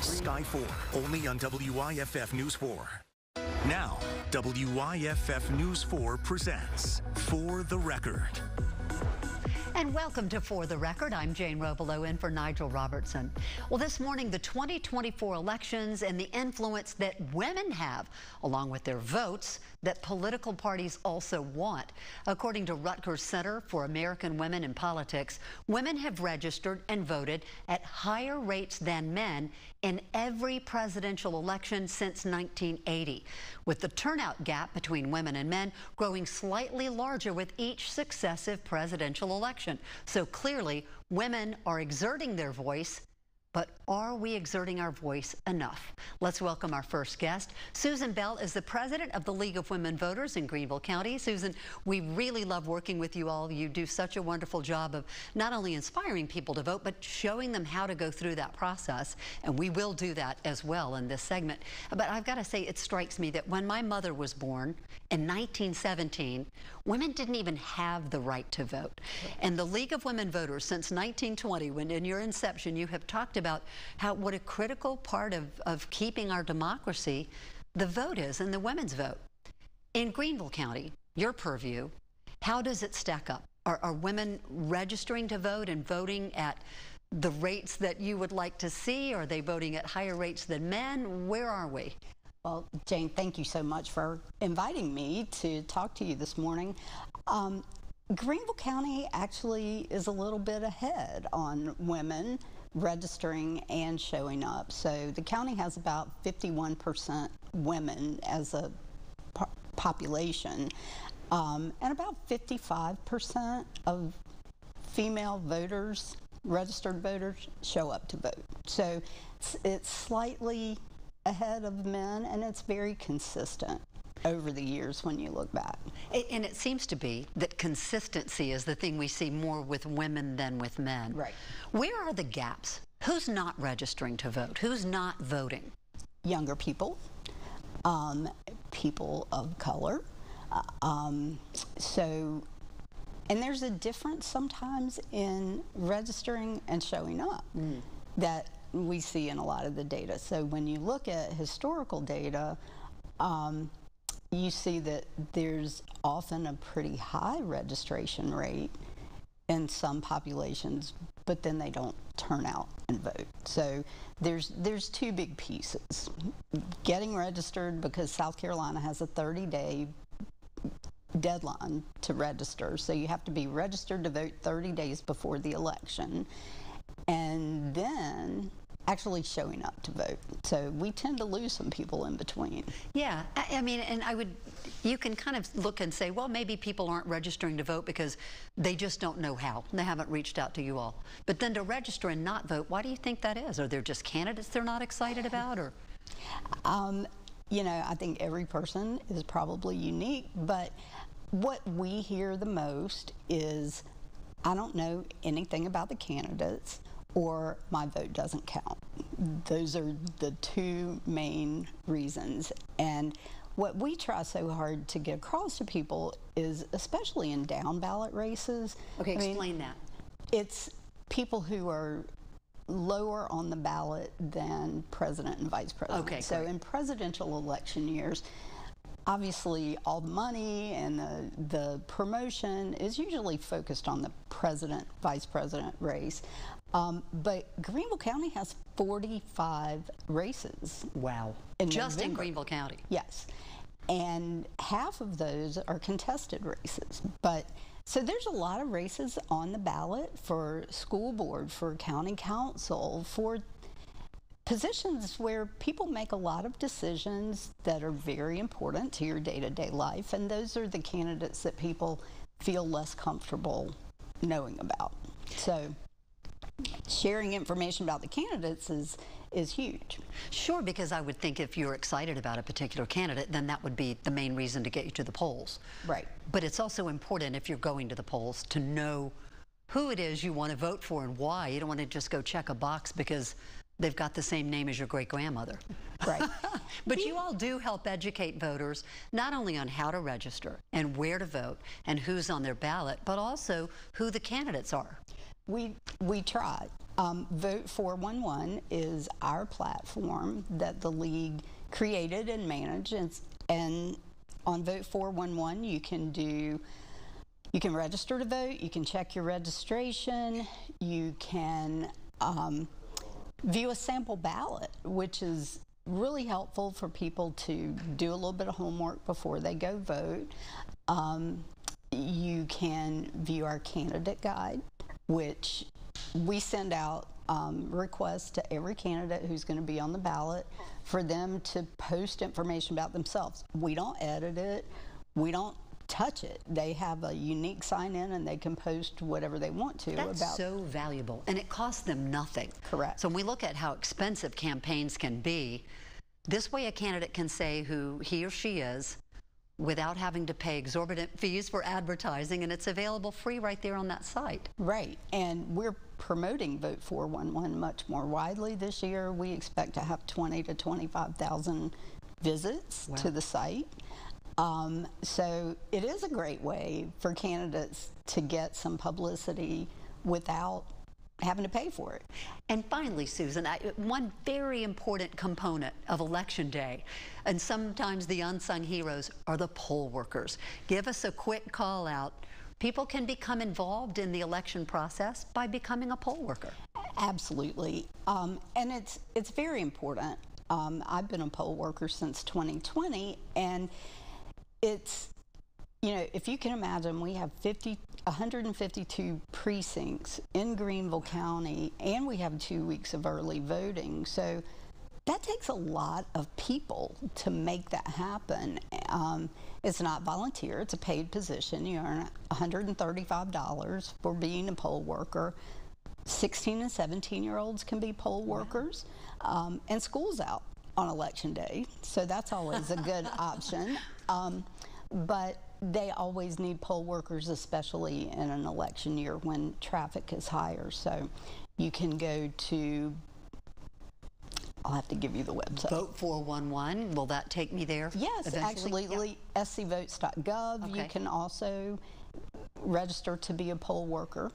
Sky 4, only on WIFF News 4. Now, WIFF News 4 presents For the Record. And welcome to For the Record. I'm Jane Robelo in for Nigel Robertson. Well, this morning, the 2024 elections and the influence that women have, along with their votes, that political parties also want. According to Rutgers Center for American Women in Politics, women have registered and voted at higher rates than men in every presidential election since 1980, with the turnout gap between women and men growing slightly larger with each successive presidential election. So clearly, women are exerting their voice, but are we exerting our voice enough? Let's welcome our first guest. Susan Bell is the president of the League of Women Voters in Greenville County. Susan, we really love working with you all. You do such a wonderful job of not only inspiring people to vote, but showing them how to go through that process. And we will do that as well in this segment. But I've got to say, it strikes me that when my mother was born in 1917, women didn't even have the right to vote. And the League of Women Voters, since 1920, when in your inception you have talked about what a critical part of keeping our democracy the vote is, and the women's vote. In Greenville County, your purview, how does it stack up? Are women registering to vote and voting at the rates that you would like to see? Are they voting at higher rates than men? Where are we? Well, Jane, thank you so much for inviting me to talk to you this morning. Greenville County actually is a little bit ahead on women registering and showing up. So the county has about 51% women as a population, and about 55% of female voters, registered voters, show up to vote. So it's slightly ahead of men, and it's very consistent over the years when you look back. And it seems to be that consistency is the thing we see more with women than with men. Right. Where are the gaps? Who's not registering to vote? Who's not voting? Younger people, people of color. And there's a difference sometimes in registering and showing up that we see in a lot of the data. So when you look at historical data, you see that there's often a pretty high registration rate in some populations, but then they don't turn out and vote. So there's two big pieces. Getting registered, because South Carolina has a 30-day deadline to register. So you have to be registered to vote 30 days before the election, and then actually showing up to vote. So we tend to lose some people in between. Yeah, I mean, and you can kind of look and say, well, maybe people aren't registering to vote because they just don't know how. They haven't reached out to you all. But then to register and not vote, why do you think that is? Are there just candidates they're not excited about, or? You know, I think every person is probably unique, but what we hear the most is, I don't know anything about the candidates, or my vote doesn't count. Those are the two main reasons. And what we try so hard to get across to people is, especially in down ballot races. Okay, explain that. It's people who are lower on the ballot than president and vice president. Okay, so great. in presidential election years, obviously all the money and the promotion is usually focused on the president, vice president race. But Greenville County has 45 races. Wow. In Just November. in Greenville County? Yes. And half of those are contested races. So there's a lot of races on the ballot for school board, for county council, for positions where people make a lot of decisions that are very important to your day-to-day life, and those are the candidates that people feel less comfortable knowing about. So sharing information about the candidates is huge. Sure, because I would think if you're excited about a particular candidate, then that would be the main reason to get you to the polls. Right. But it's also important, if you're going to the polls, to know who it is you want to vote for and why. You don't want to just go check a box because they've got the same name as your great-grandmother. Right. But you all do help educate voters not only on how to register and where to vote and who's on their ballot, but also who the candidates are. We tried. Vote 411 is our platform that the league created and managed, and on Vote 411 you can register to vote, you can check your registration, you can view a sample ballot, which is really helpful for people to do a little bit of homework before they go vote. You can view our candidate guide, which we send out requests to every candidate who's going to be on the ballot for them to post information about themselves. We don't edit it. We don't touch it. They have a unique sign-in and they can post whatever they want to. That's so valuable, and it costs them nothing. Correct. So when we look at how expensive campaigns can be, this way a candidate can say who he or she is without having to pay exorbitant fees for advertising, and it's available free right there on that site. Right, and we're promoting Vote 411 much more widely this year. We expect to have 20 to 25,000 visits to the site. So it is a great way for candidates to get some publicity without having to pay for it. And finally, Susan, one very important component of Election Day, and sometimes the unsung heroes, are the poll workers. Give us a quick call out. People can become involved in the election process by becoming a poll worker. Absolutely, and it's very important. I've been a poll worker since 2020, and it's, you know, if you can imagine, we have 152 precincts in Greenville County, and we have 2 weeks of early voting. So that takes a lot of people to make that happen. It's not volunteer, it's a paid position. You earn $135 for being a poll worker. 16 and 17-year-olds can be poll workers, and school's out on Election Day, so that's always a good option. But they always need poll workers, especially in an election year when traffic is higher. So you can go to, I'll have to give you the website. Vote 411, will that take me there? Yes, eventually? absolutely. Yeah. scvotes.gov. Okay. You can also register to be a poll worker.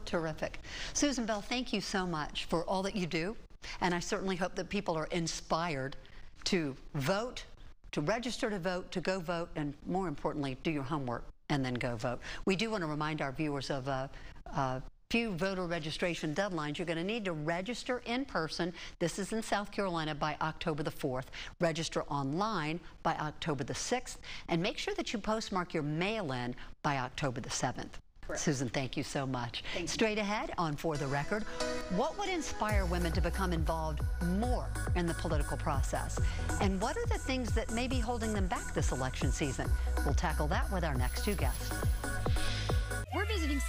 Terrific. Susan Bell, thank you so much for all that you do. And I certainly hope that people are inspired to vote, to register to vote, to go vote, and more importantly, do your homework and then go vote. We do want to remind our viewers of a few voter registration deadlines. You're going to need to register in person. This is in South Carolina by October the 4th. Register online by October the 6th. And make sure that you postmark your mail-in by October the 7th. Correct. Susan, thank you so much. Straight ahead on For the Record, what would inspire women to become involved more in the political process? And what are the things that may be holding them back this election season? We'll tackle that with our next two guests. We're visiting